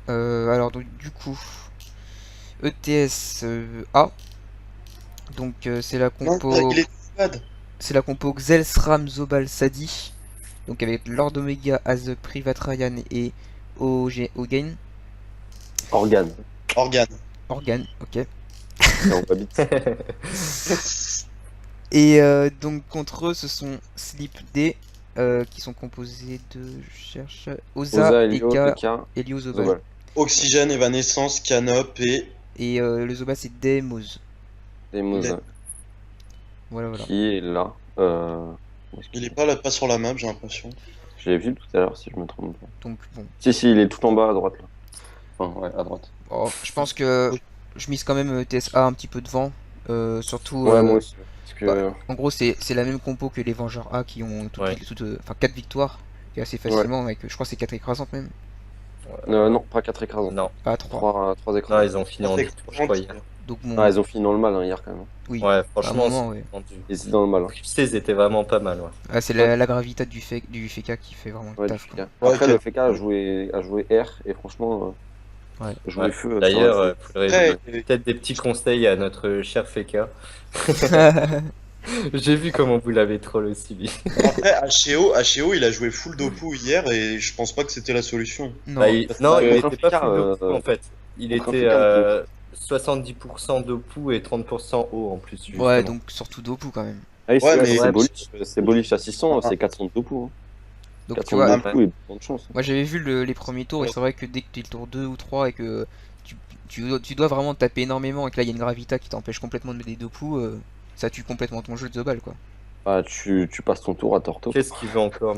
Alors donc, du coup, ETS A, donc Non, il est bad. c'est la compo Xelsram Zobal Sadi, donc avec Lord Omega as Privat Ryan et Ogain, Organe. Organe. Organ, ok. Et on va vite. Et donc contre eux, ce sont Slip D, qui sont composés de, je cherche, Oza, Oza, Elio, Eka, Eka, Elio Zobal. Zobal. Oxygène, Evanescence, Canop et Et le Zobal c'est Demoz. Et il, Moza, Voilà, voilà. qui est là. Où est-ce il qu'il est est. pas là, pas sur la map, j'ai l'impression. Je l'ai vu tout à l'heure, si je me trompe pas. Donc bon. Si, si, il est tout en bas à droite, là. Enfin, ouais, à droite. Oh, je pense que je mise quand même TSA un petit peu devant. Surtout, Ouais, moi aussi. Parce bah, que. en gros, c'est la même compo que les Vengeurs A qui ont Ouais. enfin 4 victoires. Et assez Ouais. facilement, avec, je crois que c'est 4 écrasantes même. Non, pas 4 écrasantes. Non, Ah, 3. Trois non, écrasantes. ils ont fini en Après, 10 tours, je crois, hier. Donc Ah, bon, ils ont fini dans le mal, hein, hier, quand même. oui, Ouais, à un franchement, moment, ouais. Ils étaient dans le mal, hein. ils étaient vraiment pas mal, ouais. Ah, c'est Ouais, la gravité du FK qui fait vraiment le ouais, du taf, quoi. FK. Ouais, Après, le FK a joué R, et franchement, Ouais. jouer Ouais. feu, ça D'ailleurs, reste. après, peut-être des petits conseils à notre cher Feka. J'ai vu comment vous l'avez troll aussi, lui. après HEO, il a joué full Dopu hier et je pense pas que c'était la solution. Bah, Non, non, il Contre un était pas FK, full Dopu en fait. Il contre un était FK, vous pouvez. 70% Dopu et 30% eau en plus, ouais, justement. donc surtout Dopu quand même. Ah oui, Ouais, ouais, quand mais c'est Ouais, Bolich, à 600, un, c'est 400 de Dopu, hein. Donc tu 400 de vois, ouais. Dopu et bonne chance, hein. moi j'avais vu les premiers tours et c'est vrai que dès que tu es le tour 2 ou 3 et que tu, tu dois vraiment taper énormément et que là il y a une Gravita qui t'empêche complètement de mettre des deux coups, ça tue complètement ton jeu de The Ball, quoi. Bah, tu passes ton tour à Torto. Qu'est-ce qu'il veut encore,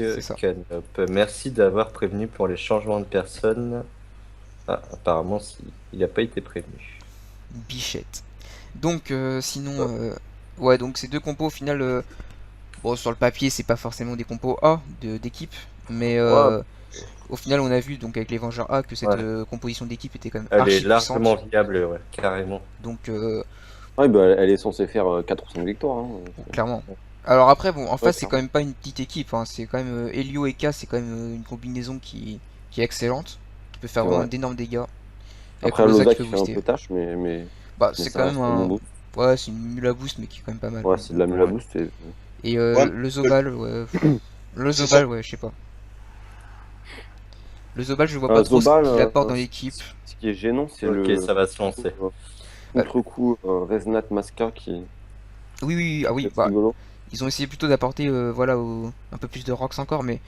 C'est monsieur ça. Canop? Merci d'avoir prévenu pour les changements de personnes. Ah, apparemment, il n'a pas été prévenu. Bichette. Donc sinon, Oh. ouais, donc ces deux compos au final, bon sur le papier c'est pas forcément des compos A d'équipe, mais Ouais, au final on a vu donc avec les Vengeurs A que cette ouais. composition d'équipe était quand même Elle est archi largement puissante. viable, ouais, carrément. Donc Ouais, bah, elle est censée faire 4 ou 5 victoires, hein. bon, clairement. Alors après, bon, en Ouais, face, c'est quand clairement. même pas une petite équipe, hein. C'est quand même Elio et K, c'est quand même une combinaison qui est excellente, qui peut faire C'est vraiment vrai. d'énormes dégâts. Avec Après, Loza Loza qui peut qui fait un booster. peu tâche, Bah, mais c'est ça quand même reste un bon un. boost. Ouais, c'est une mule à boost, mais qui est quand même pas mal, Ouais, quoi. c'est de la mule à Ouais. boost. Et ouais, le Zobal, ouais. Le c'est sur Zobal, ouais, je sais pas. Le Zobal, je vois pas trop ce Zobal, qu'il apporte dans l'équipe. ce qui est gênant, c'est Ok, le ça va se lancer. Bah, contre-coup Resnat Masca oui, oui, oui, ah qui oui, est bah, rigolo. ils ont essayé plutôt d'apporter, voilà, un peu plus de rocks encore, mais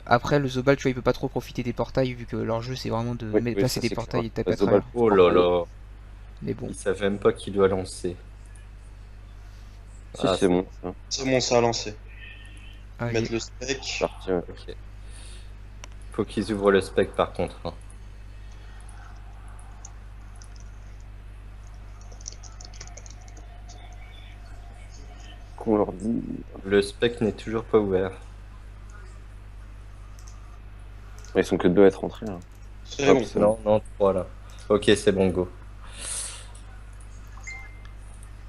après, le Zobal, tu vois, il peut pas trop profiter des portails, vu que leur jeu, c'est vraiment de Oui, oui, placer ça des c'est clair. portails et de taper Ouais, à Zobal travers. plus Oh fort là pour lui. là, Mais bon. il savait même pas qu'il doit lancer. Si, Ah, c'est c'est bon. bon. c'est bon, ça a lancé. Allez. Mettre le steak. Parti, ouais. Ok. Faut qu'ils ouvrent le spec par contre, hein. Qu'on leur dit. Le spec n'est toujours pas ouvert. Ils sont que deux à être rentrés, là. C'est Hop, bon. c'est bon. Non, non, trois là. Ok, c'est bon, go.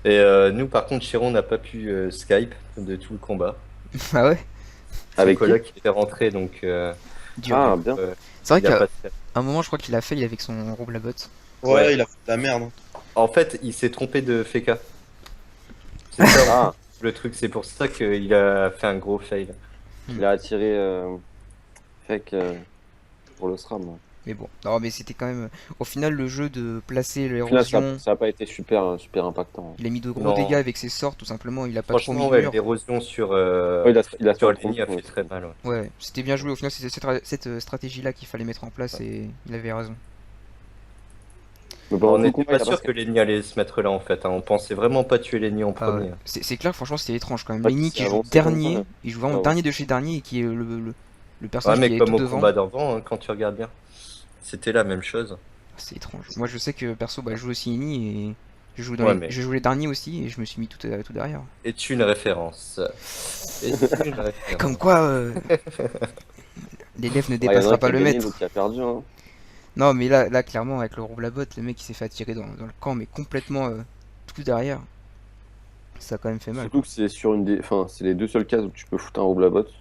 Et nous, par contre, Chiron n'a pas pu Skype de tout le combat. Ah ouais? Son Avec qui? coloc était rentré, donc Dur, du dur. Ah, coup, bien. C'est vrai il a qu'à pas Skype. un moment, je crois qu'il a fail avec son robe la botte. Ouais. Ouais, il a fait de la merde, hein. En fait, il s'est trompé de Feka. C'est ça, en fait, Ah, le truc. C'est pour ça qu'il a fait un gros fail. il a attiré Fake pour le SRAM, ouais. Mais bon, non, mais c'était quand même. Au final, le jeu de placer Au final, l'érosion, ça a pas été super impactant. il a mis de gros dégâts Non, avec ses sorts, tout simplement. Il a pas trop mis franchement, de ouais, mur. l'érosion sur, Ouais, il a fait sur un trop Lenny a long, fait très mal. Ouais. Ouais, c'était bien joué. Au final, c'était cette stratégie-là qu'il fallait mettre en place et il avait raison. Mais On pendant tout le n'était combat, pas il a pas sûr que Skype. Lenny allait se mettre là en fait, hein. On pensait vraiment pas tuer Lenny en Ah ouais. premier, hein. C'est clair, franchement, c'était étrange quand même. Ouais, qui Lenny s'est qui joue avancé comme ça, dernier, là. il joue Il s'est vraiment dernier avancé. de chez dernier et qui est le Ouais, personnage mais qui est tout comme au devant. combat d'avant, hein, quand tu regardes bien, c'était la même chose. C'est étrange. Moi, je sais que perso, bah, je joue aussi Lenny et Ouais, mais je joue les derniers aussi et je me suis mis tout derrière. es-tu une référence? Es-tu une Comme référence? quoi, l'élève ne Ouais, il y en a un dépassera qui pas a le gagné, maître. l'autre qui a perdu, hein. Non, mais là clairement, avec le roule la botte, le mec il s'est fait attirer dans le camp, mais complètement tout derrière. Ça a quand même fait mal, Surtout quoi. que c'est sur une des. Enfin, c'est les deux seuls cases où tu peux foutre un rouble à botte.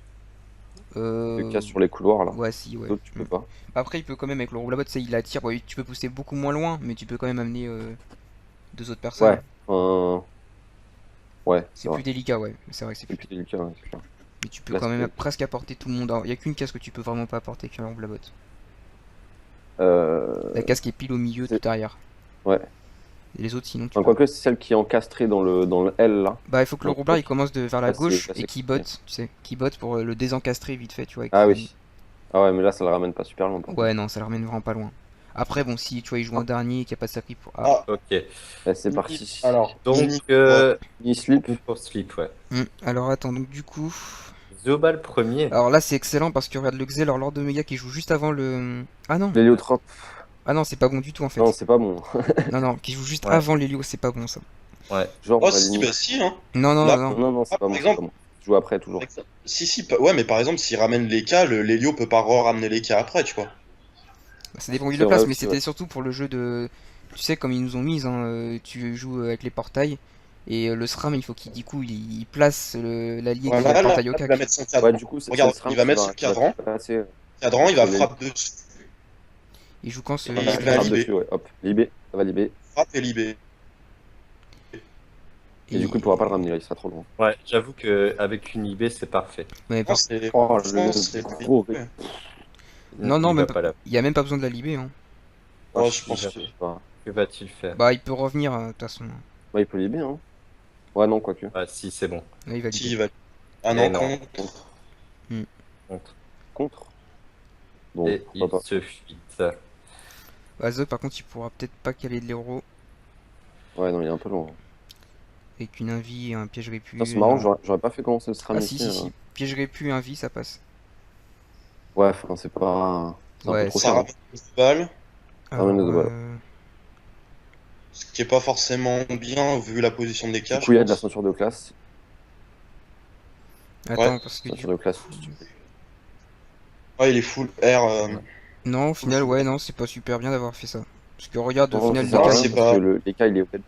Le cas sur les couloirs là. Ouais, si, ouais. D'autres, tu peux pas. Après, il peut quand même, avec le roulabot, tu sais, il attire. Ouais, tu peux pousser beaucoup moins loin, mais tu peux quand même amener deux autres personnes. Ouais. Enfin... Ouais, c'est C'est vrai. plus délicat, ouais. C'est vrai que c'est C'est plus. plus délicat, ouais, c'est clair. Mais tu peux Là, quand même c'est- presque apporter tout le monde. Il y a qu'une case que tu peux vraiment pas apporter, qui est le roulabot. La case qui est pile au milieu, c'est- tout derrière. Ouais. Et les autres, sinon, tu Enfin, peux. quoique, c'est celle qui est encastrée dans le L là. Bah, il faut que le Donc, roublard il ok. commence vers la Là, c'est- gauche là, et c'est qu'il compliqué. botte, tu sais. Qu'il botte pour le désencastrer vite fait, tu vois. Ah qu'il- oui. Ah ouais, mais là, ça le ramène pas super loin. Par Ouais, non, ça le ramène vraiment pas loin. Après, bon, si tu vois, il joue en dernier et qu'il n'y a pas de sacri pour. Ah. Ah, Ok. contre. Là, c'est parti. alors. Donc, Mini- Mini slip. pour Sleep, ouais. Alors, attends, donc du coup. Zobal premier. Alors là, c'est excellent parce que regarde le Xel, alors Lord Omega qui joue juste avant le. Ah non, L'héliotrope. ah non, c'est pas bon du tout en fait. Non, c'est pas bon. Non, non, qui joue juste Ouais. avant l'Hélio, c'est pas bon ça. Ouais. Genre, Oh, à la si, limite. bah si, hein. Non, non, Là, non, non. Non, non, c'est Ah, pas par bon. exemple. C'est pas bon. Tu joues après, toujours. Si, ouais, mais par exemple, s'il ramène les cas, l'Helio peut pas ramener les cas après, tu vois. Bah, ça dépend où il C'est le place, vrai mais aussi, c'était ouais. surtout pour le jeu de. Tu sais, comme ils nous ont mis, hein, tu joues avec les portails. Et le SRAM, il faut qu'il du coup il place l'allié qui a Voilà, le là, portail au il cac. va mettre son cadran. Ouais, du coup, Regarde, c'est SRAM il va qui mettre son qui va cadran. passer. Cadran, il va sur les- frapper dessus. Il joue quand ce. Et Il il va frappe libé. dessus, ouais. Hop, libé. Ça va libé. Frappe et libé. Et du coup, il pourra pas le ramener, là, il sera trop loin. Ouais, j'avoue qu'avec une IB, c'est parfait. Ouais, Non, c'est Oh, franchement, c'est le gros. ouais. Non, non, Il même va pas là. il y a même pas besoin de la libé. Hein. Oh, je pense sais que- pas. Que va-t-il faire? Bah, il peut revenir de toute façon. Ouais, il peut libé, hein. Ouais, non, quoique. Ah, si, c'est bon. Là, il va Si, libé. il va. Ah Mais non, non. contre. Contre. Contre. Bon, Et il pourquoi pas. se fuite. Bah, Zog, par contre, il pourra peut-être pas caler de l'héros. Ouais, non, il est un peu loin. Avec une invie et un piège répu. Putain, c'est marrant, non. j'aurais pas fait commencer le SRAM Ah, ici. si. Piège répu, invie, ça passe. Ouais, enfin, c'est pas. C'est un Ouais, peu trop Ça cher. ramène le balles, ramène Alors, les balles. ce qui est pas forcément bien vu la position des Du cas. coup, il y a je de la pense. ceinture de classe. Attends, Ouais, parce que Ceinture de classe. Ouais, il est full air. Non, au final, ouais, non, c'est pas super bien d'avoir fait ça. Parce que regarde, au Non, final, ça sert à non, rien c'est parce pas- que les cas, il est au bled.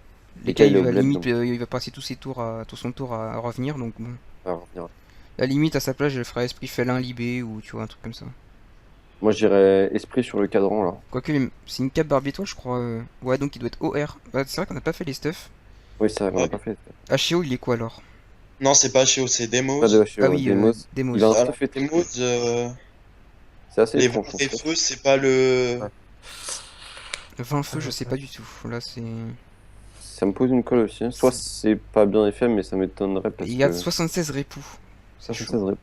les cas, il est il au va bled, limite, donc il va passer tous ses tours tout son tour à revenir, donc bon. ça va revenir. La limite, à sa place, je ferais esprit félin libé ou tu vois, un truc comme ça. Moi, j'irais esprit sur le cadran là. Quoique, c'est une cape barbe-étoile, je crois. Ouais, donc il doit être OR. Ouais, c'est vrai qu'on a pas fait les stuffs. Oui, ça, on Ouais. l'a pas fait. HO, il est quoi alors? Non, c'est pas Cheo, c'est Demos. Pas de Ah oui, Demos. Demos. Il a un Alors, stuff étrange. Demos, C'est assez les étrange. vents son et stuff. feux, c'est pas le. Ouais. 20 feux, je sais pas du tout. Là, c'est. Ça me pose une colle aussi. Soit c'est pas bien fait, mais ça m'étonnerait parce Il y a que. 76 répous. C'est chaud. 76 répou.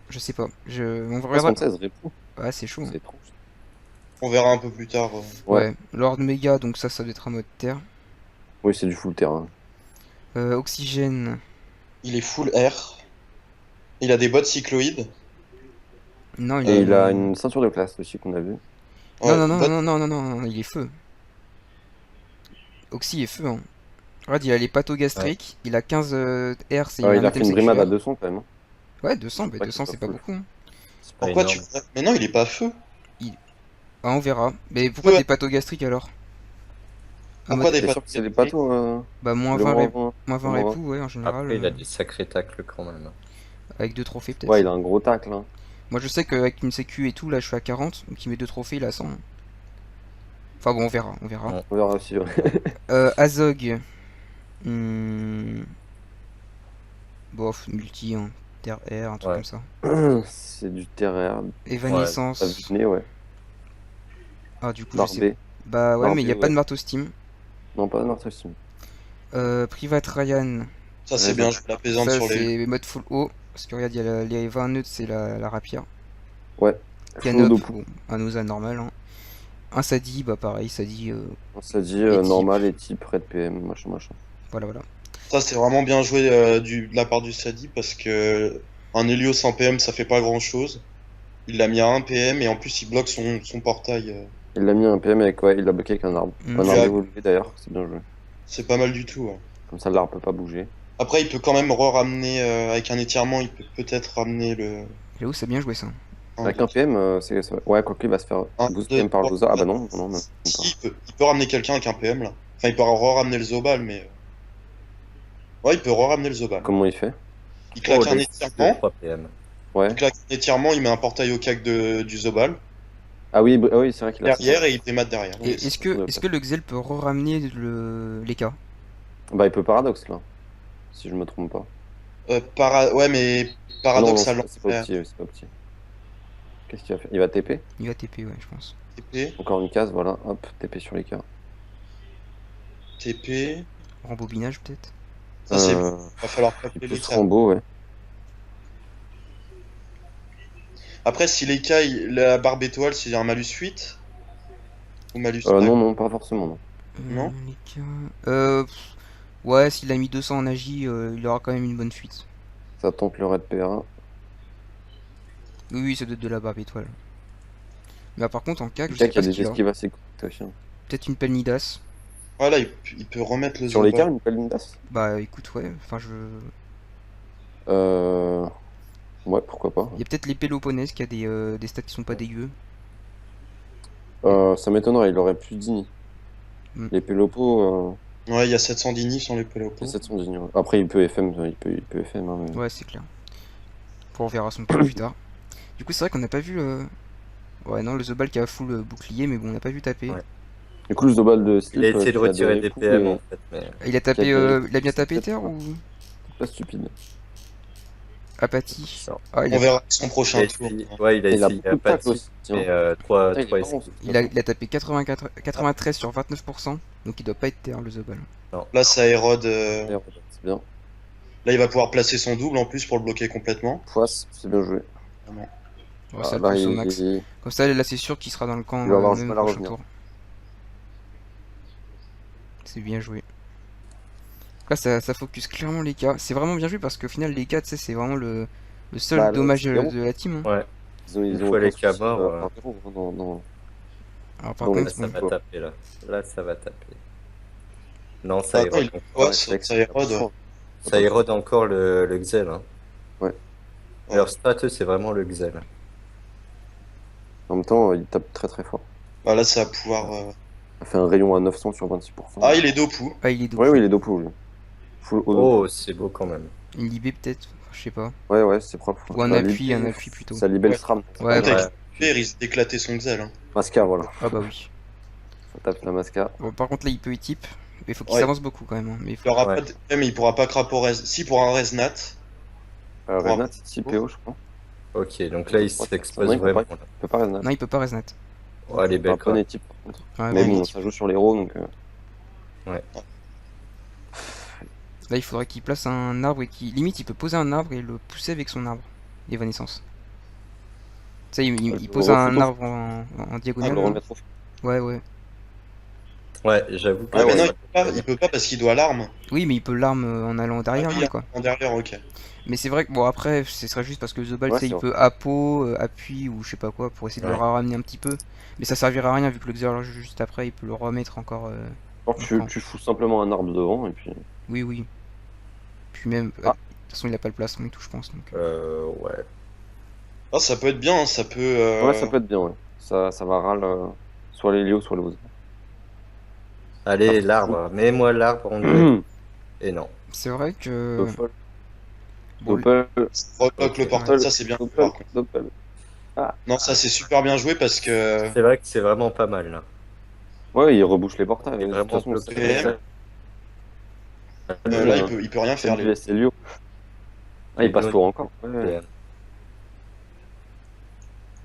Je sais pas. On verra. 76 répou. Ouais, c'est chaud. C'est étrange. On verra un peu plus tard. Ouais. Ouais. Lord Mega, donc ça doit être un mode terre. Oui, c'est du full terrain. Oxygène. Il est full air. Il a des bottes cycloïdes. Non, Et il a une ceinture de classe aussi qu'on a vu. Non, Ouais, non, non, bottes- non, non, non, non, non, il est feu. Oxy est feu, hein. Regarde, il a les pathogastriques, il a 15 R, c'est Ah, il un a fait item une brimade à séculaire. 200 quand même. hein. Ouais, 200, bah Ouais, 200 c'est c'est pas pas full. beaucoup. Hein. C'est pas Pourquoi énorme. tu. Mais non, il est pas feu. Ah, on verra. Mais pourquoi Ouais. des pathogastriques alors? Ah, Pourquoi mode- des T'es sûr que c'est des patos Bah, moins le 20, moins rép... 20. moins 20 moins répous, ouais, en général. Après, il a des sacrés tacles quand même. Avec 2 trophées peut-être. Ouais, il a un gros tacle. Hein. Moi je sais qu'avec une sécu et tout, là je suis à 40, donc il met 2 trophées, il a 100. Enfin bon, on verra, on verra. Ouais. On verra aussi. ouais. Azog. Bof, multi, hein. Terre air, un truc Ouais. comme ça. C'est du terraire. Évanescence. T'as vu le nez, ouais. Ah, du coup, je sais. Barbé. Bah ouais, mais il y a Barbé, pas de ouais. marteau Steam. Non, pas de marteau Steam. Private Ryan. Ça, c'est Ouais, bien, bah, je la plaisante Ça, sur les. c'est mode full haut. Parce que regarde, il y a les 20 nœuds, c'est la rapière. Ouais. Canop, Flodopu. bon, un Osa normal. Hein. Un Sadi, bah pareil, Sadi. On s'est dit Et type. normal et type red PM, machin, machin. Voilà, voilà. Ça, c'est vraiment bien joué de la part du Sadi parce que un Helios sans PM, ça fait pas grand chose. Il l'a mis à 1 PM et en plus, il bloque son portail. Il l'a mis un PM avec, ouais, il l'a bloqué avec un arbre. Mm. Un Ouais. arbre évolué d'ailleurs, c'est bien joué. C'est pas mal du tout. Ouais. Comme ça, l'arbre peut pas bouger. Après, il peut quand même ramener avec un étirement, il peut peut-être ramener le. Léo, c'est bien joué ça. Avec un PM, ouais, quoique il va se faire Un, boost deux, PM par trois, Losa. Ah bah quatre, non, non, même pas. Si, il peut ramener quelqu'un avec un PM là. Enfin, il peut ramener le Zobal, mais. Ouais, il peut ramener le Zobal. Comment il fait? Il claque un les étirement. 3 PM. Ouais. Donc là, étirement, il met un portail au cac du Zobal Ah oui, ah oui, c'est vrai qu'il a derrière et il démat derrière. Et Oui, est-ce que le Xel peut ramener les cas? Bah, il peut paradoxe là, si je me trompe pas. Ouais, mais Ah non, paradoxe non, à c'est pas l'envers. opti, c'est pas opti. Qu'est-ce qu'il va faire? Il va TP? Il va TP, ouais, je pense. TP, Encore une case, voilà, hop, TP sur les cas. TP. Rembobinage peut-être? Ça, c'est bon. Euh, Va falloir il taper les pousse cas. Rambo, ouais. Après, si les cas, la barbe étoile, c'est un malus 8 ou malus Non, 5, non, pas forcément, non. non? Les cas... Ouais, s'il a mis 200 en agi, il aura quand même une bonne fuite. Ça tente le raid PA. Oui, oui, ça doit être de la barbe étoile. Mais par contre, en CAC, Le je cas sais qui a pas ce des qu'il a. esquives assez courtes aussi, hein. Peut-être une pelle Nidas. Voilà, il peut remettre le Sur les cas, Zobal. une pelle Midas? Bah écoute, ouais, enfin je... Euh... Ouais, pourquoi pas. Il y a peut-être les Péloponèses qui a des stats qui sont pas dégueux. Ça m'étonnerait, il aurait plus d'ini. Hmm. Les Pélopo, Ouais, il y a 700 d'inif sur les les Pelopo. 700 d'ini. Ouais. Après, il peut FM, il peut FM, hein, mais... Ouais, c'est clair. On verra son petit plus tard. Du coup, c'est vrai qu'on n'a pas vu... Ouais, non, le Zobal qui a full bouclier, mais bon, on n'a pas vu taper. Ouais. Du coup, le Zobal de Slip, Il a essayé de qui a retirer des des coups PM et en fait, mais Il a tapé... qui a il a bien tapé peut-être Ether pas. ou... pas stupide. Apathie? ça. Ah, On verra son Il prochain a tour. essayé, ouais, il a Il a essayé beaucoup de tacles Apathie, aussi, mais hein. 3 Putain, il est vraiment- il a tapé 93 sur 29%, donc il doit pas être terre le Zobal. Là, ça érode. C'est bien. Là, il va pouvoir placer son double en plus pour le bloquer complètement. Poisse, c'est bien joué. Ouais, Ah, ça le là, pousse au max. Comme ça, là, c'est sûr qu'il sera dans le camp Il va avoir du même mal à prochain revenir. tour. C'est bien joué. Là, ça focus clairement les cas. C'est vraiment bien joué parce qu'au final, les cas, tu sais, c'est vraiment le seul Bah, là, dommage c'est zéro. de la team, hein. ouais. Ils Une ont fois aucun les cas souci, morts, par zéro, hein, Alors, par Dans les là contre, ça bon, va taper là. Là ça va taper. Non, ça Attends, érode. ouais, ça érode. Ça érode encore le Xel. Hein. Ouais. Leur strat, eux, c'est vraiment le Xel. En même temps, il tape très très fort. Bah, là, ça va pouvoir. Il fait un rayon à 900 sur 26%. Ah, il est Dopu. ah, il est Ouais, dos. oui, il est dopé, lui. Full auto. Oh, c'est beau quand même. Une libé peut-être, je sais pas. Ouais, ouais, c'est propre. Ou un Ça appui, libère- un appui plutôt. Ça libère Ouais. le SRAM. Ouais, Peut-être bah, qu'il risque d'éclater son Xel. Hein. Masca, voilà. ah bah oui. Ça tape la Masca. Bon, par contre, là, il peut type. Mais il faut qu'il Ouais. s'avance beaucoup quand même, hein. Mais Il aura Ouais. pas de... mais il pourra pas craper au res. Si, pour un Resnat. Resnat, c'est 6 PO, je crois. Ok, donc là, il s'expose Non, il peut vraiment. pas. Il peut pas Resnat. non, il peut pas Resnat. Oh, elle est Un belle quand même. poney type, par contre. Ouais, Mais bon, bon, ça joue sur l'héros, donc... là, il faudrait qu'il place un arbre et qu'il. Limite, il peut poser un arbre et le pousser avec son arbre. Évanescence. Tu sais, il le pose un photo. arbre en Ah, diagonale. le là. remettre au fond. Ouais, ouais. Ouais, j'avoue que. Ah, mais ouais, non, ouais. il peut pas parce qu'il doit l'arme. Oui, mais il peut l'arme en allant derrière Ah, lui, oui, quoi. en derrière, ok. Mais c'est vrai que, bon, après, ce serait juste parce que The Ball, Ouais, tu sais, il c'est peut appo, appui ou je sais pas quoi pour essayer de le Ouais. ramener un petit peu. Mais ça servira à rien vu que le Xer juste après, il peut le remettre encore. Alors, tu fous simplement un arbre devant, et puis... Oui, oui. Puis même. Ah. De toute façon, il a pas le plastron et tout, je pense. Donc. Ouais. Ah, ça peut être bien, hein, ça peut. Ouais, ça peut être bien, ouais. Ça va râle soit l'Hélio, soit l'Ose. Allez, l'arbre. Mets-moi l'arbre en deux. Et non. C'est vrai que. Doppel. Bon, Doppel. Relock le Ok. portail, ça c'est bien. Doppel. Par contre. Doppel. Non, ça c'est super bien joué parce que. C'est vrai que c'est vraiment pas mal là. Ouais, il rebouche les portails. Il est De toute vraiment façon, bloqué. c'est- Là, il peut rien c'est faire. du Hélio. Ah, il passe tour encore. Ouais, ouais. PM.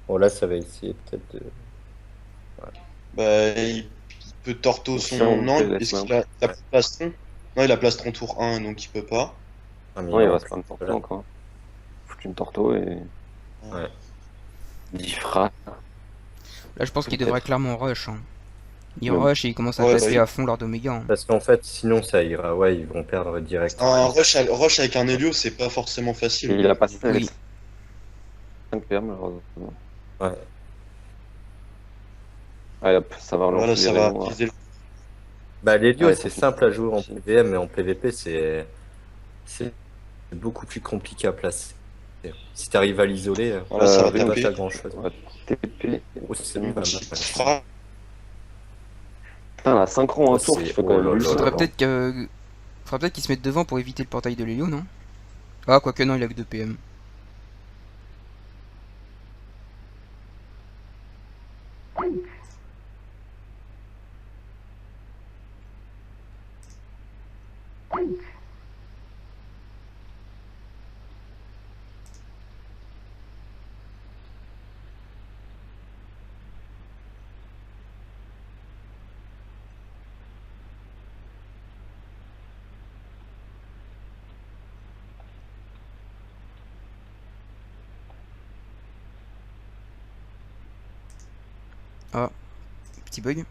Bon, là, ça va essayer peut-être de. Bah, il peut torto Tiens, son. on Non, fait est-ce la qu'il a pas de plastron? Non, il a plastron tour 1, donc il peut pas. Ah, mais Non, il non, reste plein de torto encore. Foutu une torto et... Ouais. 10 frappes. là, je pense qu'il peut-être. devrait clairement rush. Hein. Il Ouais. rush et il commence à Ouais, taper bah oui. à fond lors d'Omega. Hein. Parce qu'en fait, sinon ça ira. Ouais, ils vont perdre direct. Un rush avec un Helio, c'est pas forcément facile. Et il a passé Oui. 5 PM, malheureusement. Ouais. Allez hop, ça va relancer Voilà, les ça va rayons, là. apaiser le- Bah, l'Helio, Ouais, c'est ça, simple à jouer en PVM, mais en PVP, c'est beaucoup plus compliqué à placer. Si t'arrives à l'isoler, Voilà, ça va rayon pas taper. grand chose. Ouais, TP. Oh, c'est pas mal. Frappe. Putain, la synchro en Oh, tour c'est- qui fait oh quand même là là. lui. Faudrait là. peut-être qu'ils se mettent devant pour éviter le portail de l'Helio, non? Ah, quoique non, il a que 2 PM. Ah, petit bug.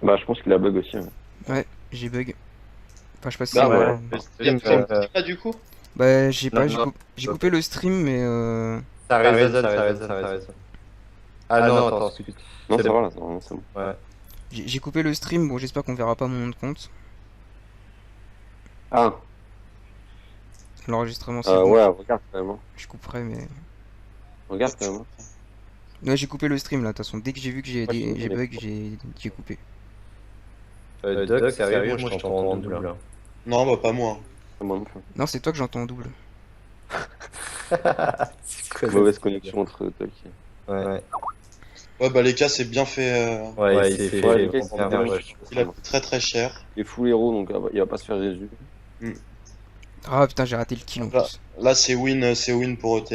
Bah, je pense qu'il a bug aussi. Ouais. Ouais, j'ai bug. Enfin, je sais pas si Bah, c'est- voilà. Le Il y a stream, pas du coup. Bah, j'ai pas, Non, non. j'ai coupé le stream, mais ça résonne. Ah non, attends, excuse. Non, C'est ça bon. va là, c'est bon. Ouais. j'ai coupé le stream. Bon, j'espère qu'on verra pas mon nom de compte. Ah, L'enregistrement, c'est bon. ouais, regarde quand même. Hein. Je couperai, mais. Regarde quand même. Hein. Ouais, j'ai coupé le stream là. De toute façon, dès que j'ai vu que j'ai Moi, des j'ai j'ai coupé. bug, j'ai coupé. Doc, sérieux, moi je t'entends en double. Là. Non, bah pas moi. Moi non plus. Non, c'est toi que j'entends en double. C'est quoi, Mauvaise connexion entre Doc. Ouais. Ouais, bah les cas, c'est bien fait. Ouais, il s'est fait. Ouais, il le gars, il est s'est bien fait rush. Il a coûté très très cher. Il est full héros donc il va pas se faire Jésus. Ah putain, j'ai raté le kill en Là, plus. là c'est win pour ETS.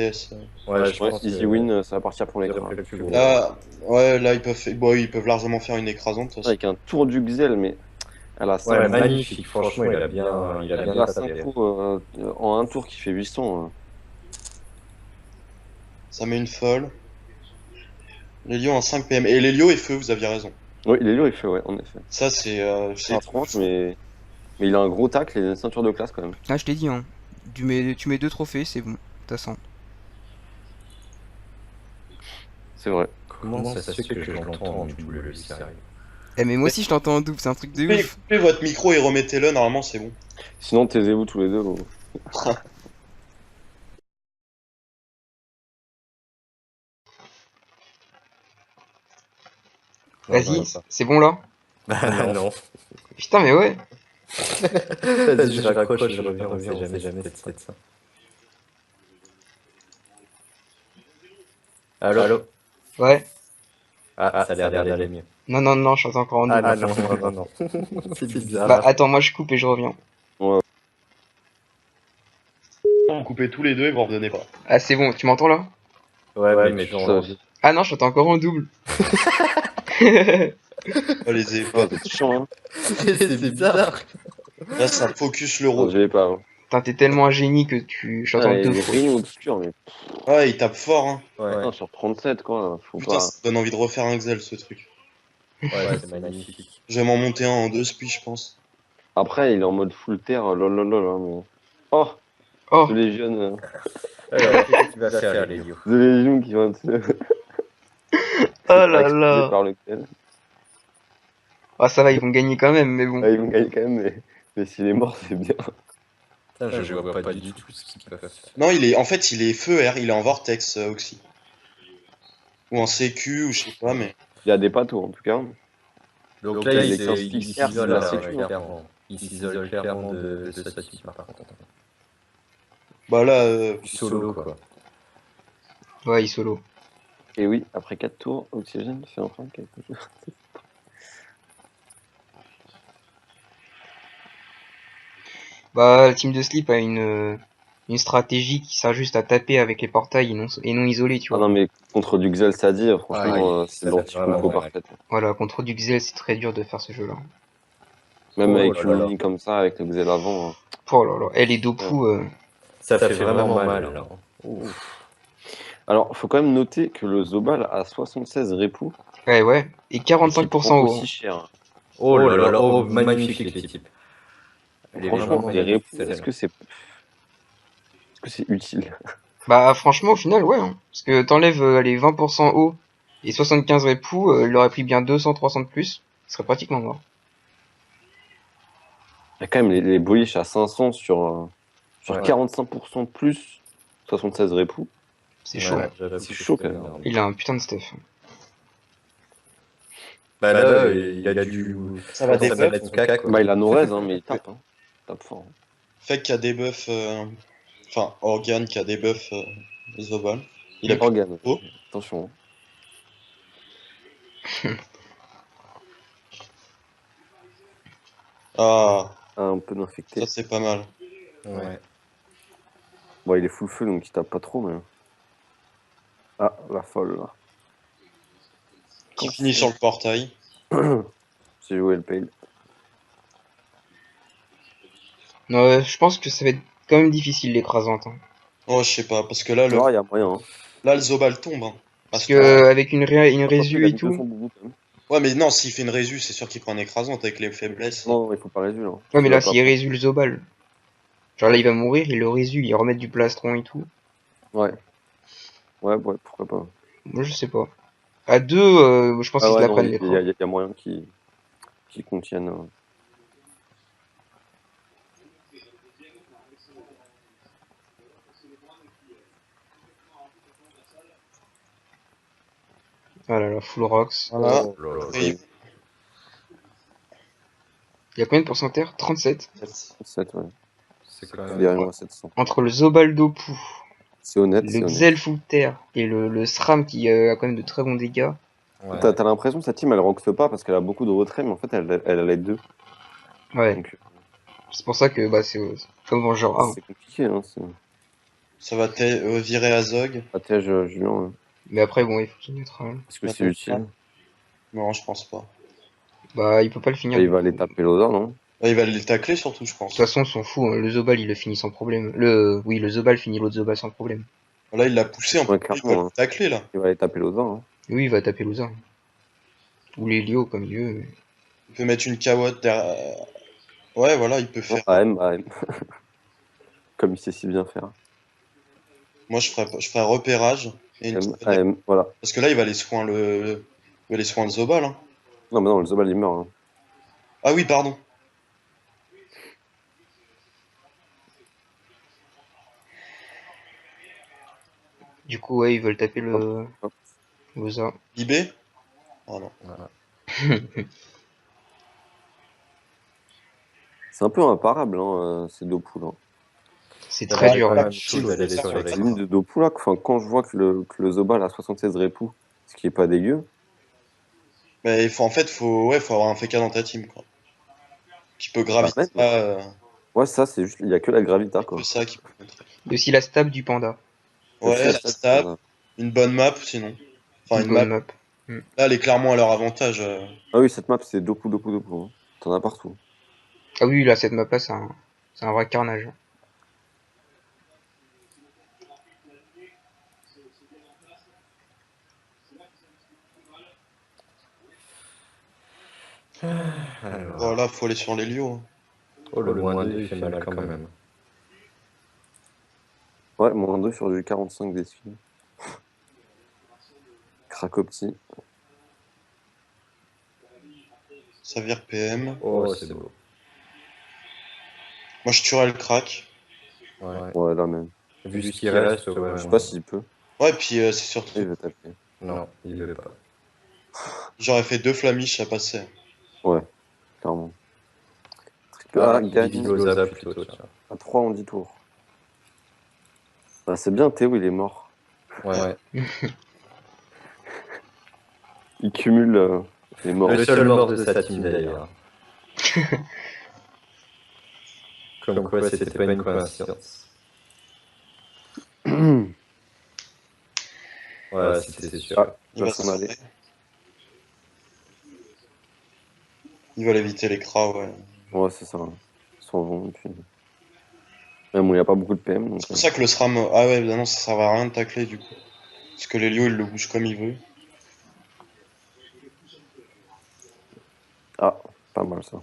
Ouais, je Ouais, pense easy que win, ça va partir pour l'écran. c'est le plus gros. Là, ouais, là ils peuvent largement faire une écrasante. De toute façon. Avec un tour du Xel, mais à la 5 Ouais, magnifique, franchement, il a bien tapé. en un tour qui fait 800. Ça met une folle. L'Elio en 5 PM. Et l'Elio est feu, vous aviez raison. Oui, il est lourd, il fait, ouais, en effet. Ça, c'est. C'est tranche, mais il a un gros tacle et une ceinture de classe quand même. Ah, je t'ai dit, hein. Tu mets 2 trophées, c'est bon. T'as 100. C'est vrai. Comment ça se fait que je l'entends en double, le sérieux? Eh, mais moi aussi je t'entends en double, c'est un truc de Coupez, ouf. coupez votre micro et remettez-le, normalement c'est bon. Sinon, taisez-vous tous les deux. Vous. Vas-y, c'est bon là? Bah non. Putain, mais ouais. Vas-y, je raccroche, je reviens, on sait jamais, c'est peut-être ça. Allô? Ouais. Ah, ça a l'air d'aller mieux. Non, je suis encore en double. Ah non. C'est bizarre. Bah, attends, moi je coupe et je reviens. Coupez tous les deux et vous en revenez pas. Ah, c'est bon, tu m'entends là? Ouais, mais genre. Ah non, je t'entends encore en double. Oh, les efforts. C'est chiant, hein. C'est bizarre. Là, ça focus le Non, rouge. je l'ai pas. Hein. Putain, t'es tellement un génie que je t'entends Il deux est fois. rien obscur, mais Ouais, il tape fort, hein. putain, sur 37, quoi. Faut Putain, pas. ça donne envie de refaire un Xel, ce truc. Ouais, c'est magnifique. Je vais m'en monter un en 2 spi, je pense. Après, il est en mode full terre, lol, hein, mais. Oh! Oh, The Legion. Alors, qu'est-ce que tu vas faire, Léo? The Legion qui va se. oh là explosé là. par le Xel. Ah, ça va, ils vont gagner quand même, mais bon. Ah, ils vont gagner quand même, mais s'il est mort, c'est bien. Putain, je vois pas du tout ce qu'ils peuvent faire. Non, en fait, il est feu R, il est en Vortex, Oxy. Ou en CQ, ou je sais pas, mais. Il y a des patos, en tout cas. Donc là, là, il il est s'isole là, là, c'est ouais, tout. clairement. Il s'isole clairement de sa team, par contre. Bah là, Solo, quoi. Ouais, il solo. Et oui, après 4 tours, Oxygène fait enfin quelque chose. Bah, la team de Sleep a une stratégie qui sert juste à taper avec les portails et non isolés, tu Ah vois. non, mais contre du Xel Sadi, franchement, Ah, c'est ça, l'anti-combo vraiment, parfaite. Voilà, contre du Xel, c'est très dur de faire ce jeu-là. Même Oh avec là une là. ligne comme ça, avec le Xel avant. Oh là là, et les Doku, Ça fait vraiment mal, là. Alors, faut quand même noter que le Zobal a 76 répous. ouais, et et qu'il 45% prend haut. aussi cher. Oh là là, oh, magnifique les types. Franchement, les répous, est-ce que c'est utile? Bah, franchement, au final, ouais, hein. Parce que t'enlèves les 20% haut Et 75 répous, il aurait pris bien 200-300 de plus. Il serait pratiquement mort. Il y a quand même les bullish à 500 sur Ouais. 45% de plus, 76 répous. C'est chaud. Ouais, j'avoue C'est que chaud, c'est quand même. énorme. Il a un putain de stuff. Bah là, il a du. Ça va Ça debuff. va être son cac, quoi. Bah, il a Norez, hein, mais il tape. Hein. Il tape fort. Hein. Fake qui a des buffs. Enfin, Organ qui a des buffs Zobal. Il a pris Organe. haut. Attention. Ah, Un peu d'infecté. ça c'est pas mal. Ouais. Bon, il est full feu, donc il tape pas trop, mais. Ah, la folle, là. Qui finit sur le portail. J'ai joué le pale. Ouais, je pense que ça va être quand même difficile l'écrasante. Hein. Oh, je sais pas, parce que là, Alors, il y a moyen. Hein. là le Zobal tombe. Hein. Parce que- que avec une Quoique, il résu a et mis 200 tout. boubous, quand même. Ouais, mais non, s'il fait une résu, c'est sûr qu'il prend une écrasante avec les faiblesses. Non, il faut pas réduire. Là. Ouais, mais Il là, va pas s'il résu le Zobal. Genre là, il va mourir, il le résu, il remet du plastron et tout. Ouais. Ouais, pourquoi pas. Moi, je sais pas. À deux, je pense Ah qu'ils se ouais, la non, prennent il les y, trois. a- il y a moyen qu'ils contiennent. Ah là là, full rocks. Voilà. Oh là là. Et- Il y a combien de pourcentaires? 37. 7, ouais. C'est quand même. Guerrier à 700. Entre le Zobal d'Opu, C'est honnête, le c'est honnête. Xelfouter et le SRAM qui a quand même de très bons dégâts. Ouais. T'as l'impression que sa team elle ranxe pas parce qu'elle a beaucoup de retrait, mais en fait elle a les deux. Ouais, Donc c'est pour ça que bah, c'est comme dans le genre A. Hein. c'est compliqué. Hein, Ça va virer Azog. stratège Julien. Hein. Mais après, bon, il faut qu'il neutrale. Est-ce que c'est utile? Non, je pense pas. Bah, il peut pas le finir. Et il Du va coup. aller taper l'odeur, non? Ouais, il va les tacler surtout, je De pense. toute façon, on s'en fout. Hein. Le Zobal, il le finit sans problème. Oui, le Zobal finit l'autre Zobal sans problème. Là, il l'a poussé, en Ouais, plus, il clairement, va hein. le tacler, là. Il va aller taper l'odeur. Hein. Oui, il va taper Loza. Ou l'Helio, comme Dieu. Mais... Il peut mettre une cawotte derrière. Ouais, voilà, il peut Non, faire. AM. Comme il sait si bien faire. Moi, je ferais repérage. Et une petite- AM, voilà. Parce que là, il va aller soin il va aller soin le Zobal. Hein. Non, mais non, le Zobal il meurt. Hein. Ah oui, pardon. Du coup, ouais, ils veulent taper le Hop. Loza. IB. Oh non. Voilà. C'est un peu imparable, hein, ces deux poules. Hein. C'est Ça très va dur. quand Là. même chaud d'aller sur les C'est limite de deux poules là. Enfin, quand je vois que le Zobal a 76 répous, ce qui est pas dégueu. Mais il faut, en fait, faut avoir un FK dans ta team, quoi. Qui peut graviter. Bah, ouais. Ouais, ça, c'est juste. Il y a que la Gravita, quoi. C'est ça qui peut montrer. Il y a aussi la stab du panda. Ouais, C'est la ça, stab, ça. une bonne map, sinon. Enfin, Une une bonne map. map. Là, elle est clairement à leur avantage. Ah oui, cette map, c'est Doku. Hein. T'en as partout. Ah oui, là, cette map là, c'est un vrai carnage. Alors. Voilà, faut aller sur l'Helio. Hein. Oh, le moins 2, il fait mal quand même. Ouais, -2 sur du 45 d'esquive. Cracopti. Ça vire PM. Oh, c'est beau. Moi, je tuerais le crack. Ouais. Ouais, là même. Vu ce qui reste, ouais, Je sais pas s'il peut. Ouais, puis c'est surtout. Il va taper. Non, il veut pas. J'aurais fait 2 flamiches, ça passait. Ouais, clairement. Ah, Gagne gagne Loza plutôt, tiens. à 3 en 10 tours. Ah, c'est bien, Théo, il est mort. Ouais. Il cumule les morts. Le seul mort de sa team d'ailleurs. Comme quoi, c'était pas une coïncidence. Voilà, c'était sûr. Ah, Il va s'en aller. sauver. Ils veulent éviter les cras, ouais. Ouais, c'est ça. Ils s'en vont. Puis... Mais bon, il n'y a pas beaucoup de PM. Donc, C'est pour ça que le SRAM. Ah ouais, bah non, ça servait à rien de tacler du coup. Parce que l'Helio, il le bouge comme il veut. Ah, pas mal ça.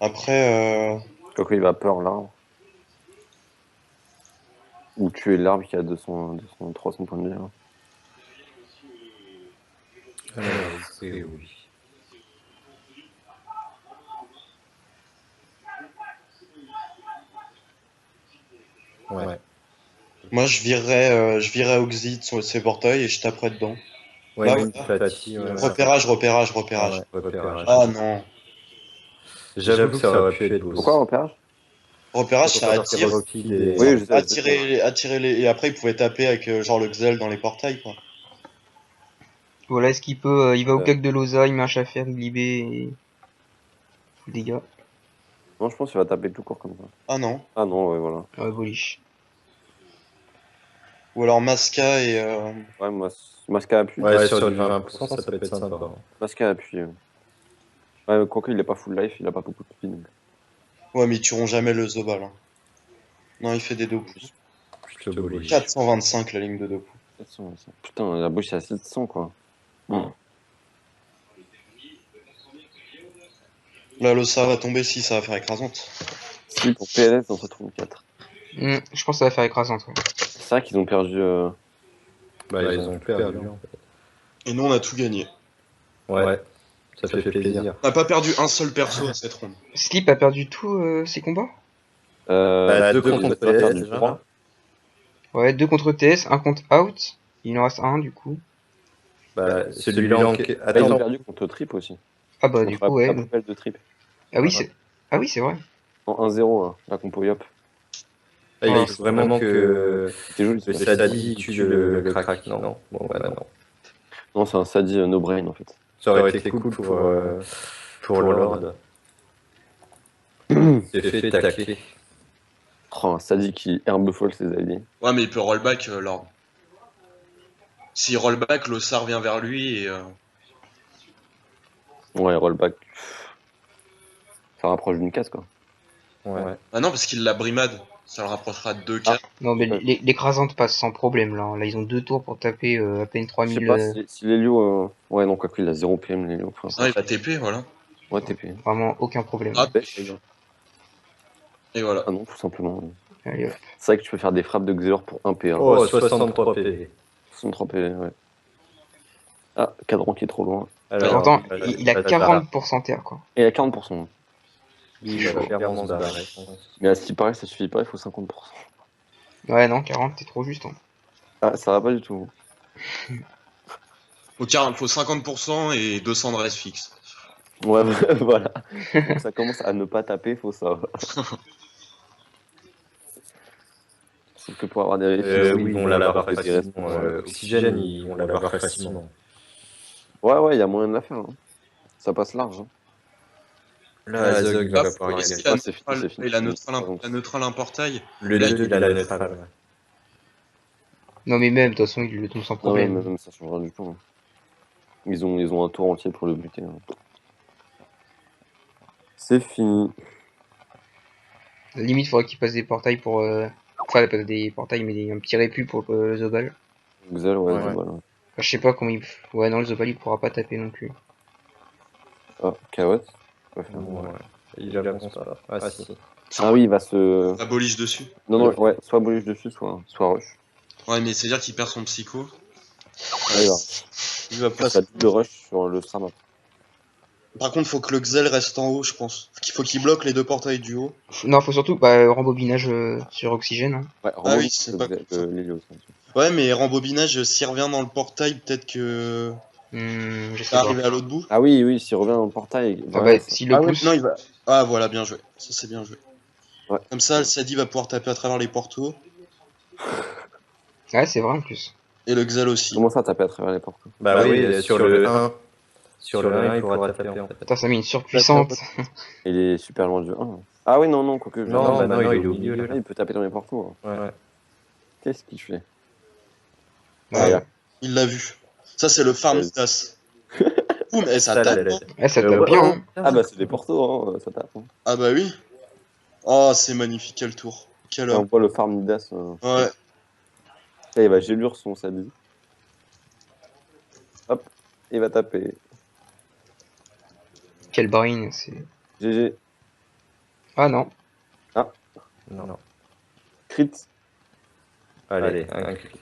Après, Quoique il va peur l'arbre. Ou tuer l'arbre qui a 200, 300 points de vie. Hein. Oui, oui. Ouais. Moi, je virerais Oxide sur ses portails et je taperais dedans. Ouais, Là, une voilà. Fati, ouais. Repérage, repérage, Ah repérage. ouais, repérage. Ah non. J'avoue que ça aurait pu être beau. Pourquoi repérage? Repérage, ça attire. Rocky des... Oui, je sais. Attirer les... Et après, il pouvait taper avec genre le Xel dans les portails, quoi. Voilà, est-ce qu'il peut. Il va au Ouais. cac de Loza, il met un Schaffer, il libé et. Full dégâts. Non, je pense qu'il va taper tout court comme ça. Ah non. Ah non, ouais, voilà. Ouais, Volish. Ou alors Masca et... Ouais, Masca appuie. Ouais, sur du 20%, ça peut être sympa. Masca appuie. Ouais, quoique il est pas full life, il a pas beaucoup de speed. Donc. Ouais, mais ils tueront jamais le Zobal. Hein. Non, il fait des deux coups. Plutôt beau. 425 la ligne de deux coups. 700, ça. Putain, la bouche c'est à 700 quoi. Là, l'Ossa va tomber si ça va faire écrasante. Si, pour PLS, on se retrouve 4. Je pense que ça va faire écrasante. Ouais. C'est vrai qu'ils ont perdu. Bah, ils ont perdu. En fait. Et nous, on a tout gagné. Ouais, ça fait plaisir. On n'a pas perdu un seul perso à cette ronde. Slip a perdu tous ses combats. Bah, deux contre PS, PS, déjà. Ouais, 2 contre TS, 1 contre Out. Il en reste un du coup. Bah, celui-là en... Ils ont Attends, perdu contre Trip aussi. Ah bah du coup, ouais. La poubelle de Trip. Ah oui, c'est vrai. En 1-0, la compo Yop. il faut vraiment que C'était joli. le Sadi tue le crack. Non, bon, bah non. Non, c'est un Sadi no brain en fait. Ça aurait été cool pour Lord. C'est fait tacler. Oh, un Sadi qui herbe ses alliés. Ouais, mais il peut rollback, Lord. S'il rollback, l'Ossa revient vers lui et... Ouais, rollback. Ça rapproche d'une case quoi. Ouais. Ah non, parce qu'il l'a brimade. Ça le rapprochera de 2K. Non, mais Ouais. l'écrasante passe sans problème là. Là, ils ont 2 tours pour taper à peine Je 3000. sais pas si l'Helio. Ouais, non, quoi qu'il a 0 PM l'Helio. Enfin, Ah, il va TP, voilà. ouais, TP. Vraiment aucun problème. Ah, Pêche. et voilà. Ah non, tout simplement. Allez, hop. C'est vrai que tu peux faire des frappes de Xelor pour 1 PA. Oh, 63 PV. 63 PV, ouais. Ah, cadran qui est trop loin. Pourtant, il a 40% terre quoi. Et il a 40%. Il va clairement se barrer. Mais à ce qui paraît, ça suffit pas, il faut 50%. Ouais, non, 40, t'es trop juste. Hein. Ah, ça va pas du tout. Au car, il faut 50% et 200 de reste fixe. Ouais, voilà. Donc ça commence à ne pas taper, faut ça. Sauf que pour avoir des réflexes, Oui, ils vont l'avoir facilement. Oxygène, ils vont l'avoir facilement. Ouais, il y a moyen de la faire. Hein. Ça passe large. Hein. Là, Azog va Là, pouvoir y est-ce aller. qu'il a Ouais, c'est fini. il a neutral un portail. Le 2, il a la neutrale. Non, mais même, de toute façon, il le tombe sans Non, mais problème. même ça changera du tout. Hein. Ils ont un tour entier pour le buter. Hein. C'est fini. Limite, faudrait qu'il passe des portails pour. Enfin, pas des portails, mais un petit répu pour le Zobal. Xel, ouais, Ouais. voilà. Enfin, je sais pas comment il. Ouais, non, le Zobal il pourra pas taper non plus. Ah, Kawat. Ouais, faire. Ouais. Il avance pas. Ah, si. Ah oui, il va se. Aboliche dessus. Non, ouais, soit bullish dessus, soit rush. Ouais, mais c'est-à-dire qu'il perd son psycho. Ouais, il va. Il va pas. Ça de rush sur le Stramap. Par contre, faut que le Xel reste en haut, je pense. Faut qu'il bloque les deux portails du haut. Non, faut surtout rembobinage sur oxygène. Hein. Ouais, Ah oui, c'est pas cool. l'Helios. Ouais, mais rembobinage, s'il revient dans le portail, peut-être que. Je sais Ça pas. arrive à l'autre bout. Ah oui, s'il revient dans le portail. Ah voilà, bah, s'il le Ah oui, pousse. non, il va. Ah voilà, bien joué. Ça, c'est bien joué. Ouais. Comme ça, le Sadi va pouvoir taper à travers les portos. Ouais, c'est vrai en plus. Et le Xel aussi. Comment ça taper à travers les portes? Bah oui, sur le 1. Sur le 1, il pourra taper en fait. Putain, ça met une surpuissante. Il est super loin du 1. Ah oui, non, quoique. Non, il est au milieu Là, là. il peut taper dans les portos. Hein. Ouais. Qu'est-ce qu'il fait? Ouais. Ah, Il l'a vu. Ça, c'est le farm stas. Ouh, mais ça Ça, tape. là, Hein. Ouais, ça tape ouais. bien. Hein. Ah bah c'est des portos, hein, ça tape. Hein. Ah bah oui. Oh, c'est magnifique, quel tour. Quel Là, on homme. voit le farm Midas. Ouais. Là, il va gélure son Sadi. Hop, il va taper. Quel brain, c'est. GG. Ah non. Non. Crit. Allez, un crit.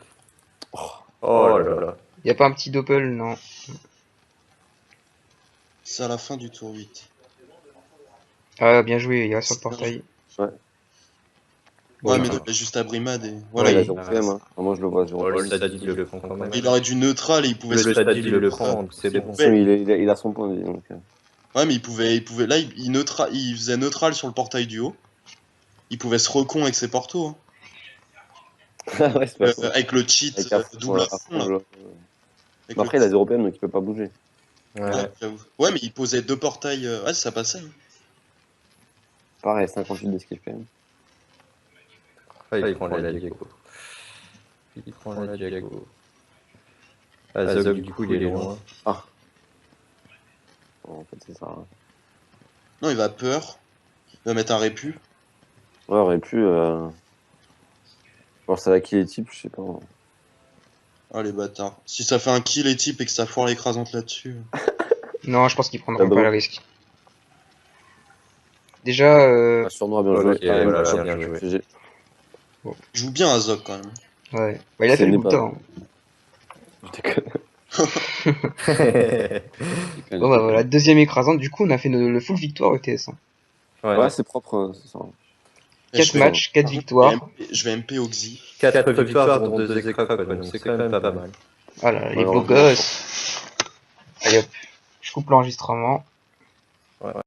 Oh là là. Y a pas un petit doppel, non. C'est à la fin du tour 8. Ah, bien joué, il va sur le portail. Ouais, Bon, mais il- il a juste à Brimade et Ouais, voilà. il a il... 0 PM, hein. Moi, je le vois 0 Oh, PM. le Stadil, il le prend quand même. il aurait du neutral et il pouvait Le se Stadil, il le prend, donc c'est il bon. pouvait- Il a son point de vie, donc. Ouais, mais il pouvait. Là, il faisait neutral sur le portail du haut. Il pouvait se recon avec ses portos. Hein. Ouais, c'est pas faux. Avec le cheat Avec un double à à fond, là. fond, Avec Mais après, il le a 0 PM, donc il peut pas bouger. Ouais. j'avoue. Ouais, mais il posait 2 portails. Ouais, ça passait. Hein. Pareil, 58 d'esquive PM. Ah, il prend la Diago. Il prend la Diago. Azog, du coup, il est loin. Bon, en fait, c'est ça. Hein. Non, il va peur. Il va mettre un répu. Ouais, aurait pu. Genre, ça va qui les types, je sais pas. Ah, les bâtards. Si ça fait un kill les types et que ça foire l'écrasante là-dessus. Non, je pense qu'ils prendront Ah bon. pas le risque. Déjà, Ah, Surnois, bien joué. Ok, voilà, bien joué. GG. Il joue bien Azog quand même. ouais. Bah, il a Ce fait le n'est bout de pas- temps. Je déconne. Bon, bah voilà, deuxième écrasante. Du coup, on a fait le full victoire ETS. Hein. Ouais, c'est propre, c'est ça. Et 4 je vais- matchs, 4 victoires. Je vais MP Oxy. 4 victoires, dont 2 écrans, quoi, donc c'est quand même pas mal. Voilà, les Ouais, beaux heureusement. gosses. Allez hop, je coupe l'enregistrement.